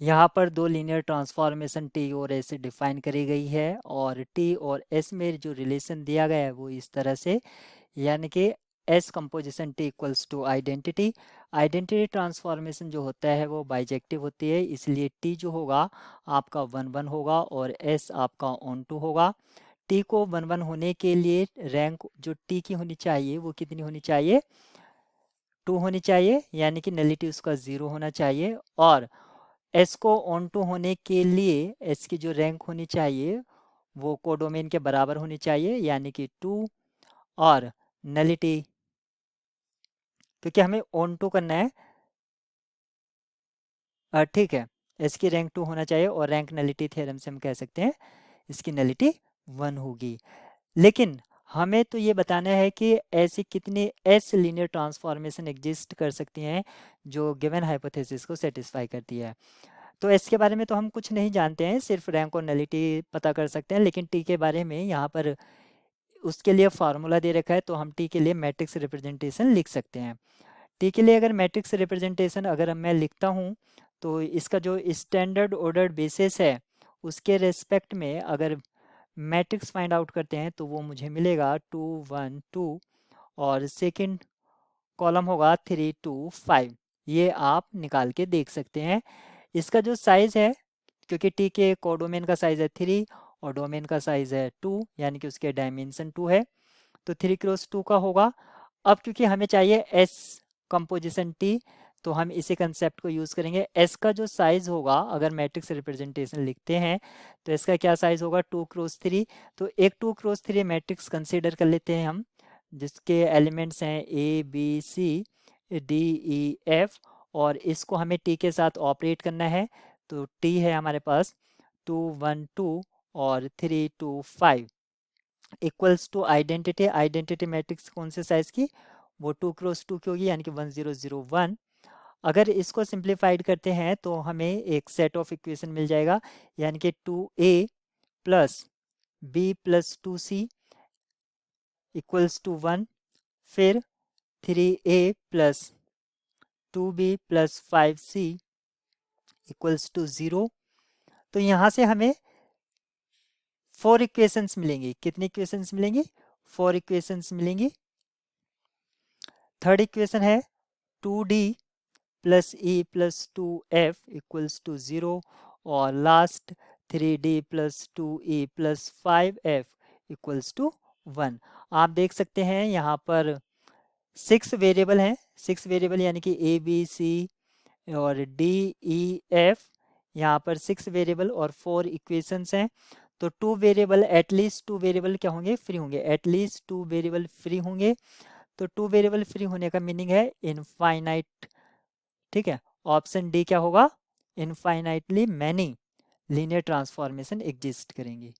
यहाँ पर दो लीनियर ट्रांसफॉर्मेशन टी और एस डिफाइन करी गई है और टी और एस में जो रिलेशन दिया गया है वो इस तरह से, यानी कि S composition T equals to identity. Identity transformation जो होता है वो बाइजेक्टिव होती है, इसलिए टी जो होगा आपका 1 1 होगा और एस आपका ऑन टू होगा। टी को 1 1 होने के लिए रैंक जो टी की होनी चाहिए वो कितनी होनी चाहिए, 2 होनी चाहिए, यानी कि नलिटी उसका 0 होना चाहिए। और एस को ऑन टू होने के लिए एस की जो रैंक होनी चाहिए वो कोडोमेन के बराबर होनी चाहिए, यानी कि 2। और नलिटी, क्योंकि हमें ऑन टू करना है, ठीक है, एस की रैंक 2 होना चाहिए और रैंक नलिटी थ्योरम से हम कह सकते हैं इसकी नलिटी 1 होगी। लेकिन हमें तो ये बताना है कि ऐसी कितनी एस लीनियर ट्रांसफॉर्मेशन एग्जिस्ट कर सकती हैं जो गिवन हाइपोथेसिस को सेटिस्फाई करती है। तो एस के बारे में तो हम कुछ नहीं जानते हैं, सिर्फ रैंक और नलिटी पता कर सकते हैं। लेकिन टी के बारे में यहाँ पर उसके लिए फार्मूला दे रखा है, तो हम टी के लिए मैट्रिक्स रिप्रेजेंटेशन लिख सकते हैं। टी के लिए अगर मैट्रिक्स रिप्रेजेंटेशन अगर मैं लिखता हूँ तो इसका जो स्टैंडर्ड ऑर्डर बेसिस है उसके रेस्पेक्ट में अगर मैट्रिक्स फाइंड आउट करते हैं तो वो मुझे मिलेगा 2 1 2 और सेकंड कॉलम होगा 3 2 5। ये आप निकाल के देख सकते हैं। इसका जो साइज़ है, क्योंकि टी के कोडोमेन का साइज़ है 3 और डोमेन का साइज़ है 2, यानी कि उसके डायमेंशन 2 है, तो 3 क्रॉस 2 का होगा। अब क्योंकि हमें चाहिए एस कंपोजिशन टी, तो हम इसी कंसेप्ट को यूज़ करेंगे। एस का जो साइज़ होगा अगर मैट्रिक्स रिप्रेजेंटेशन लिखते हैं तो इसका क्या साइज़ होगा, 2 क्रॉस 3। तो एक 2 क्रॉस 3 मैट्रिक्स कंसीडर कर लेते हैं हम, जिसके एलिमेंट्स हैं A B C D E F, और इसको हमें टी के साथ ऑपरेट करना है। तो टी है हमारे पास 2 1 2 और 3 2 5 equals to identity. Identity matrix कौन से साइज की, वो 2 क्रॉस 2 की होगी, यानी कि 1 0 0 1। अगर इसको सिंप्लीफाइड करते हैं तो हमें एक सेट ऑफ इक्वेशन मिल जाएगा, यानी कि 2a plus B plus 2c equals to 1, फिर 3a plus 2b plus 5c equals to 0। तो यहाँ से हमें 4 इक्वेशंस मिलेंगी। कितनी इक्वेशंस मिलेंगी, 4 इक्वेशंस मिलेंगी। थर्ड इक्वेशन है 2d plus E plus 2f equals to 0, और last 3d plus 2e plus 5f equals to 1। आप देख सकते हैं यहाँ पर 6 वेरिएबल हैं, 6 वेरिएबल यानी कि ए बी सी और डी ई एफ, यहाँ पर 6 वेरिएबल और 4 इक्वेशंस हैं। तो 2 वेरिएबल, एटलीस्ट 2 वेरिएबल क्या होंगे, फ्री होंगे, एटलीस्ट 2 वेरिएबल फ्री होंगे। तो 2 वेरिएबल फ्री होने का मीनिंग है इनफाइनाइट। ठीक है, ऑप्शन डी क्या होगा, infinitely many linear transformation exist करेंगी।